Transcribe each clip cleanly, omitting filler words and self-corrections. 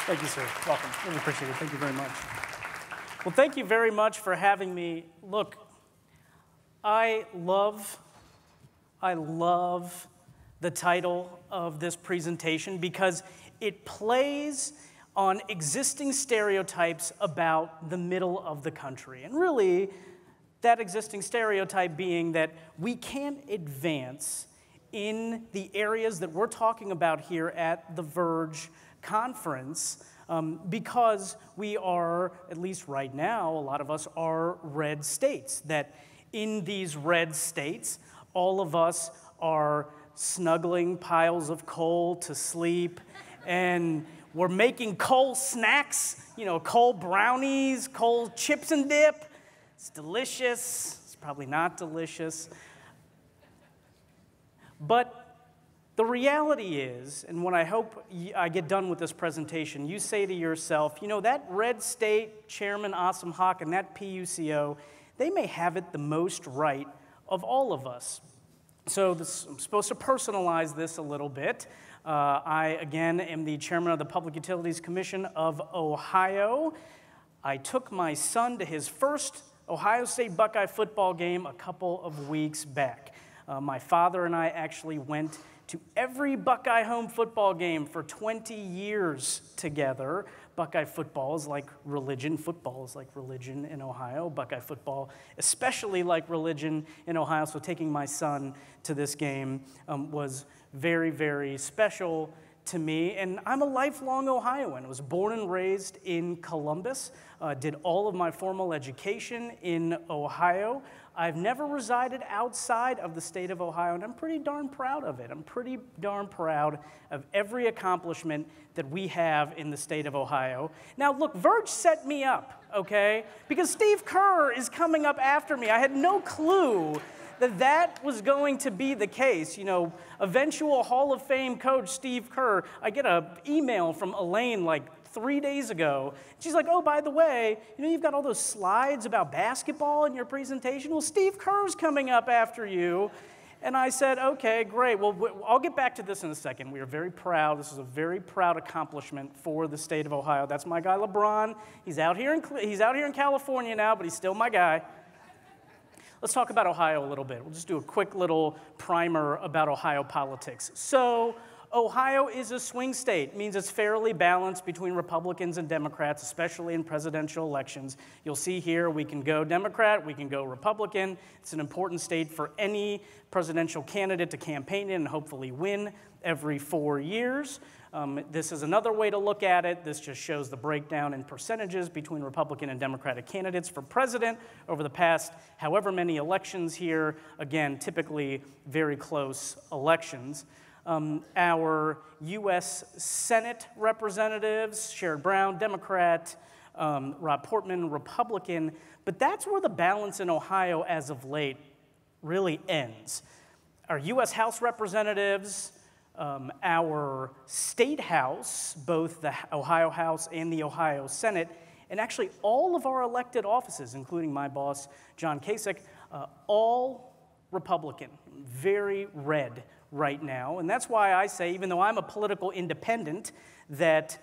Thank you, sir. Welcome. Really appreciate it. Thank you very much. Well, thank you very much for having me. Look, I love the title of this presentation because it plays on existing stereotypes about the middle of the country. And really, that existing stereotype being that we can't advance in the areas that we're talking about here at the Verge conference because we are, at least right now, a lot of us are red states. That in these red states, all of us are snuggling piles of coal to sleep, and we're making coal snacks, you know, coal brownies, coal chips and dip. It's delicious. It's probably not delicious. But the reality is, and when I hope I get done with this presentation, you say to yourself, you know, that red state chairman, Asim Haq, and that PUCO, they may have it the most right of all of us. So I'm supposed to personalize this a little bit. I, again, am the chairman of the Public Utilities Commission of Ohio. I took my son to his first Ohio State Buckeye football game a couple of weeks back. My father and I actually went to every Buckeye home football game for 20 years together. Buckeye football is like religion. Football is like religion in Ohio. Buckeye football, especially like religion in Ohio. So taking my son to this game was very, very special to me. And I'm a lifelong Ohioan. I was born and raised in Columbus. Did all of my formal education in Ohio. I've never resided outside of the state of Ohio, and I'm pretty darn proud of it. I'm pretty darn proud of every accomplishment that we have in the state of Ohio. Now, look, Verge set me up, okay? Because Steve Kerr is coming up after me. I had no clue that that was going to be the case. You know, eventual Hall of Fame coach Steve Kerr, I get an email from Elaine like 3 days ago. She's like, oh, by the way, you know, you've got all those slides about basketball in your presentation. Well, Steve Kerr's coming up after you. And I said, okay, great. Well, I'll get back to this in a second. We are very proud. This is a very proud accomplishment for the state of Ohio. That's my guy, LeBron. He's out here in California now, but he's still my guy. Let's talk about Ohio a little bit. We'll just do a quick little primer about Ohio politics. So, Ohio is a swing state. It means it's fairly balanced between Republicans and Democrats, especially in presidential elections. You'll see here we can go Democrat, we can go Republican. It's an important state for any presidential candidate to campaign in and hopefully win every 4 years. This is another way to look at it. This just shows the breakdown in percentages between Republican and Democratic candidates for president over the past however many elections here. Again, typically very close elections. Our U.S. Senate representatives, Sherrod Brown, Democrat, Rob Portman, Republican, but that's where the balance in Ohio as of late really ends. Our U.S. House representatives, our state house, both the Ohio House and the Ohio Senate, and actually all of our elected offices, including my boss, John Kasich, all Republican, very red right now. And that's why I say, even though I'm a political independent, that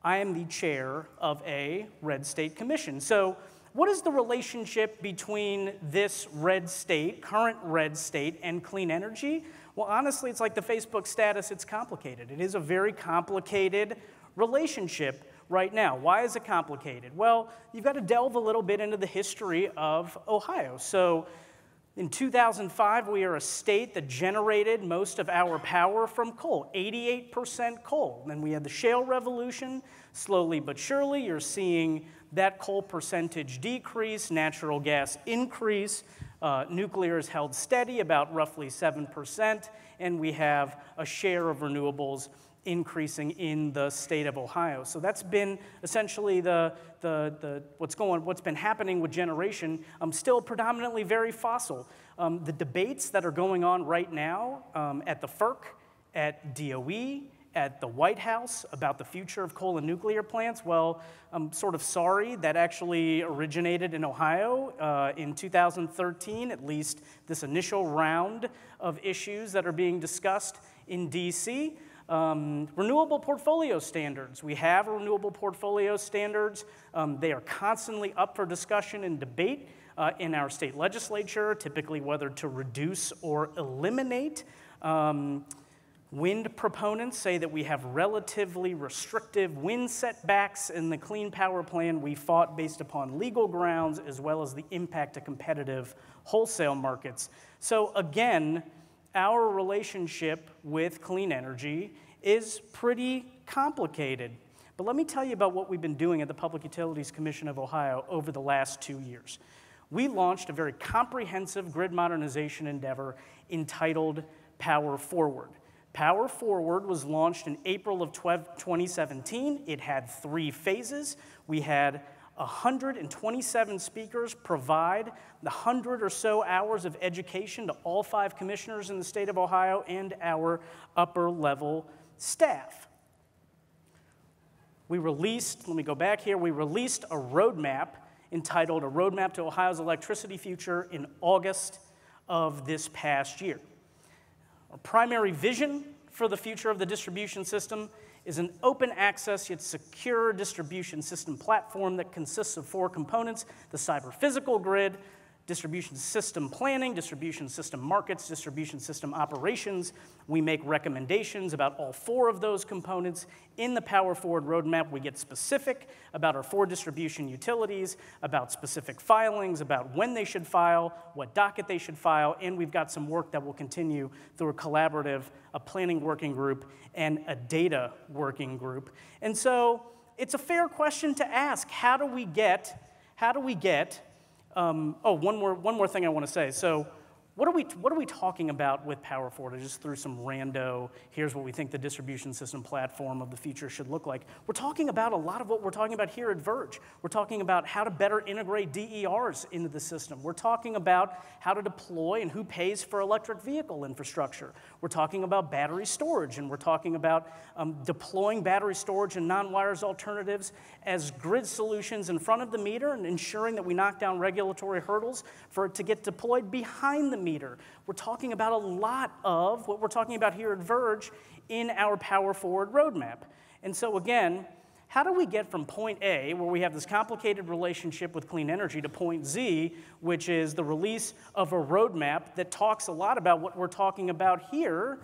I am the chair of a red state commission. So what is the relationship between this red state, current red state, and clean energy? Well, honestly, it's like the Facebook status, it's complicated. It is a very complicated relationship right now. Why is it complicated? Well, you've got to delve a little bit into the history of Ohio. So in 2005, we are a state that generated most of our power from coal, 88% coal. Then we had the shale revolution. Slowly but surely, you're seeing that coal percentage decrease, natural gas increase. Nuclear is held steady, about roughly 7%, and we have a share of renewables increasing in the state of Ohio. So that's been essentially what's been happening with generation, still predominantly very fossil. The debates that are going on right now at the FERC, at DOE, at the White House about the future of coal and nuclear plants, well, I'm sort of sorry that actually originated in Ohio in 2013, at least this initial round of issues that are being discussed in DC. Renewable portfolio standards. We have renewable portfolio standards. They are constantly up for discussion and debate in our state legislature, typically whether to reduce or eliminate. Wind proponents say that we have relatively restrictive wind setbacks in the Clean Power Plan we fought based upon legal grounds as well as the impact to competitive wholesale markets. So again, our relationship with clean energy is pretty complicated. But let me tell you about what we've been doing at the Public Utilities Commission of Ohio over the last 2 years. We launched a very comprehensive grid modernization endeavor entitled Power Forward. Power Forward was launched in April of 2017. It had 3 phases. We had 127 speakers provide the 100 or so hours of education to all 5 commissioners in the state of Ohio and our upper level staff. We released, let me go back here, we released a roadmap entitled A Roadmap to Ohio's Electricity Future in August of this past year. Our primary vision for the future of the distribution system is an open access yet secure distribution system platform that consists of 4 components: the cyber-physical grid, distribution system planning, distribution system markets, distribution system operations. We make recommendations about all 4 of those components. In the Power Forward roadmap, we get specific about our 4 distribution utilities, about specific filings, about when they should file, what docket they should file, and we've got some work that will continue through a collaborative, a planning working group, and a data working group. And so it's a fair question to ask, how do we get one more thing I want to say. So what are we talking about with Power Forward? I just threw some rando, here's what we think the distribution system platform of the future should look like. We're talking about a lot of what we're talking about here at Verge. We're talking about how to better integrate DERs into the system. We're talking about how to deploy and who pays for electric vehicle infrastructure. We're talking about battery storage, and we're talking about deploying battery storage and non-wires alternatives as grid solutions in front of the meter and ensuring that we knock down regulatory hurdles for it to get deployed behind the meter. We're talking about a lot of what we're talking about here at Verge in our Power Forward roadmap. And so again, how do we get from point A, where we have this complicated relationship with clean energy, to point Z, which is the release of a roadmap that talks a lot about what we're talking about here?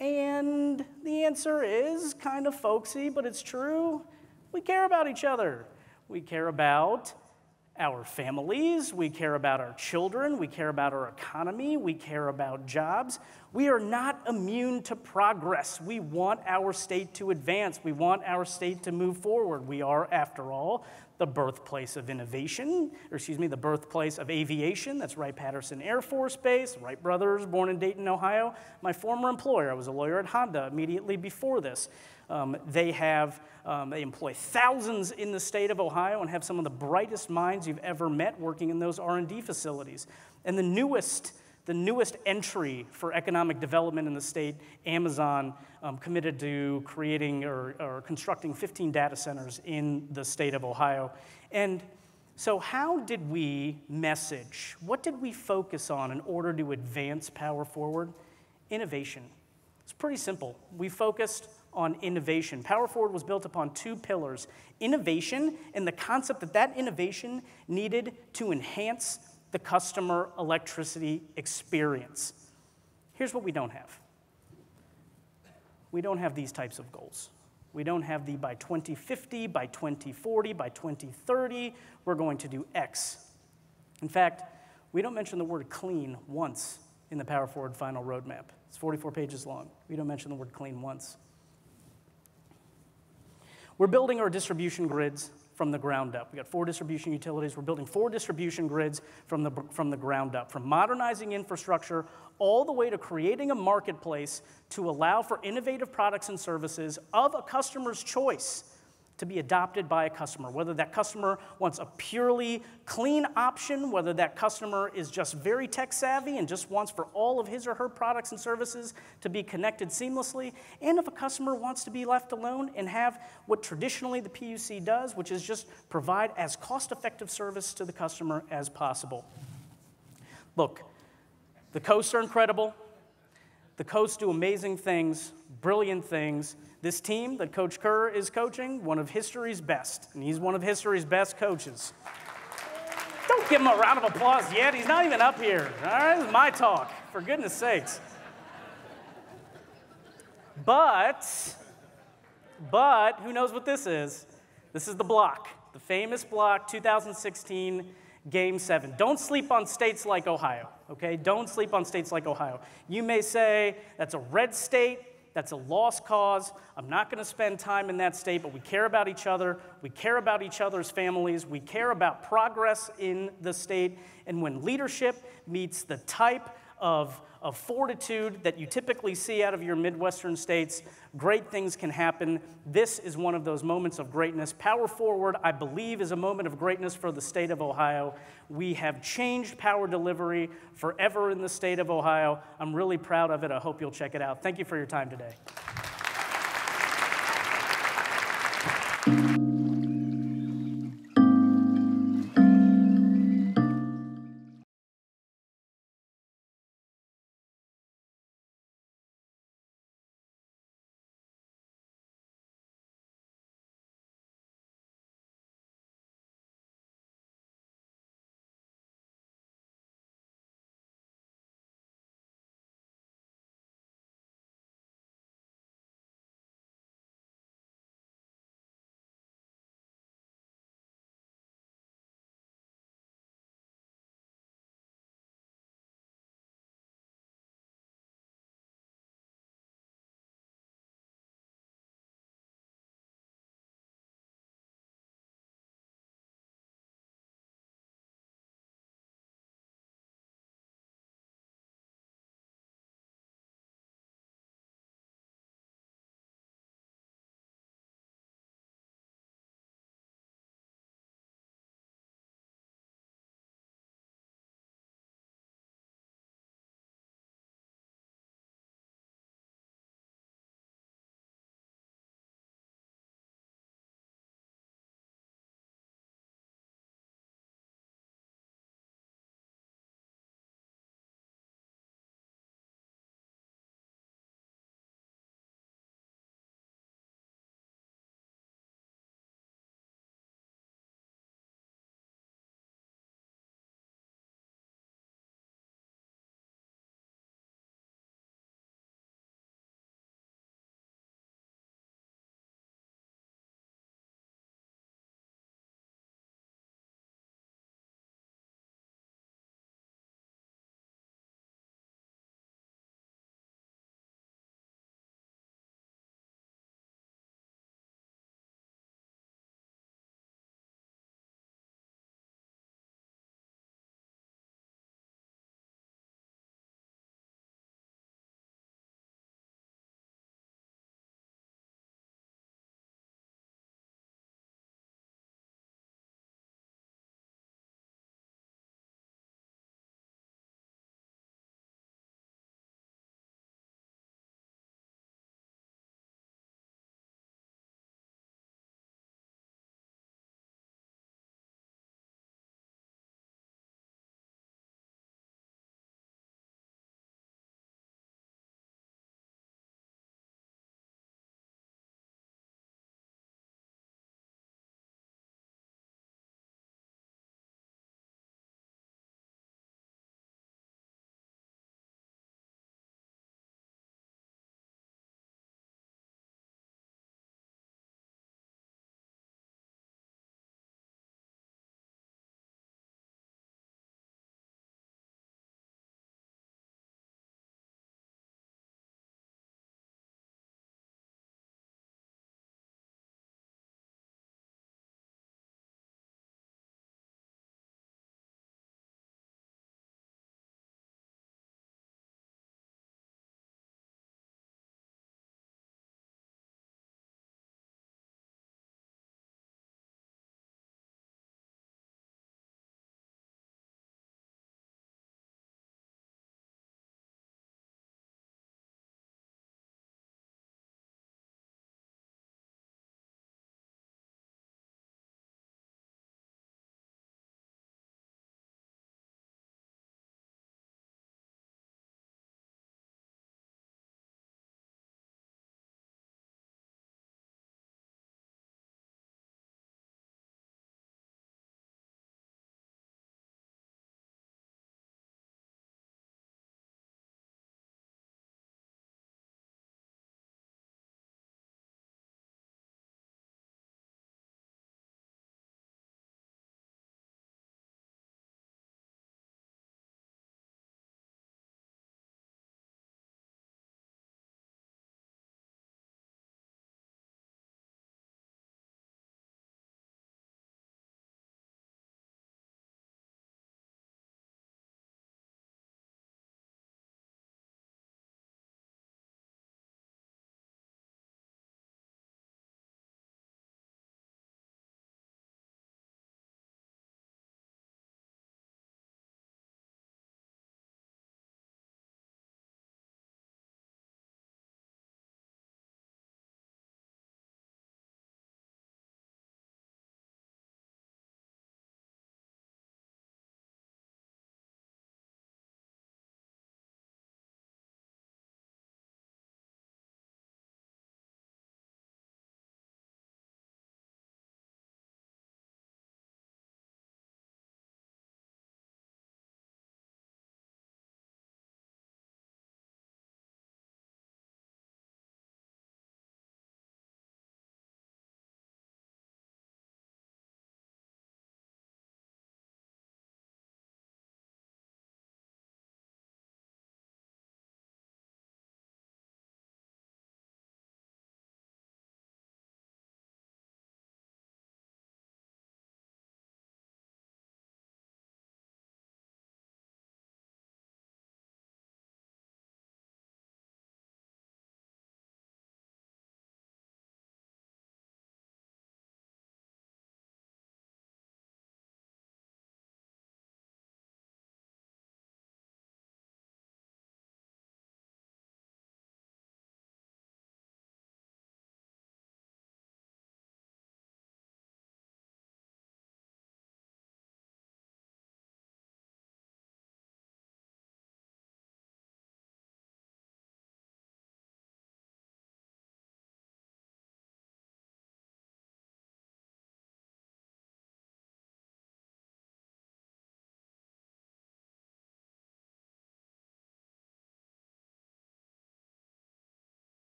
And the answer is kind of folksy, but it's true. We care about each other. We care about our families, we care about our children, we care about our economy, we care about jobs. We are not immune to progress. We want our state to advance. We want our state to move forward. We are, after all, the birthplace of innovation, the birthplace of aviation. That's Wright-Patterson Air Force Base. Wright brothers, born in Dayton, Ohio. My former employer, I was a lawyer at Honda immediately before this. They employ thousands in the state of Ohio and have some of the brightest minds you've ever met working in those R&D facilities. And the newest entry for economic development in the state, Amazon, committed to creating or constructing 15 data centers in the state of Ohio. And so how did we message? What did we focus on in order to advance Power Forward? Innovation. It's pretty simple. We focused on innovation. Power Forward was built upon 2 pillars: innovation and the concept that innovation needed to enhance the customer electricity experience. Here's what we don't have. We don't have these types of goals. We don't have the by 2050, by 2040, by 2030, we're going to do X. In fact, we don't mention the word clean once in the Power Forward final roadmap. It's 44 pages long. We don't mention the word clean once. We're building our distribution grids from the ground up. We got 4 distribution utilities. We're building 4 distribution grids from the ground up, from modernizing infrastructure all the way to creating a marketplace to allow for innovative products and services of a customer's choice to be adopted by a customer, whether that customer wants a purely clean option, whether that customer is just very tech savvy and just wants for all of his or her products and services to be connected seamlessly, and if a customer wants to be left alone and have what traditionally the PUC does, which is just provide as cost-effective service to the customer as possible. Look, the coasts are incredible. The coasts do amazing things, brilliant things. This team that Coach Kerr is coaching, one of history's best, and he's one of history's best coaches. Don't give him a round of applause yet. He's not even up here. All right, this is my talk, for goodness sakes. But who knows what this is? This is the block, the famous block, 2016 Game 7. Don't sleep on states like Ohio, okay? Don't sleep on states like Ohio. You may say, that's a red state, that's a lost cause. I'm not going to spend time in that state, but we care about each other. We care about each other's families. We care about progress in the state. And when leadership meets the type of fortitude that you typically see out of your Midwestern states, great things can happen. This is one of those moments of greatness. Power Forward, I believe, is a moment of greatness for the state of Ohio. We have changed power delivery forever in the state of Ohio. I'm really proud of it. I hope you'll check it out. Thank you for your time today.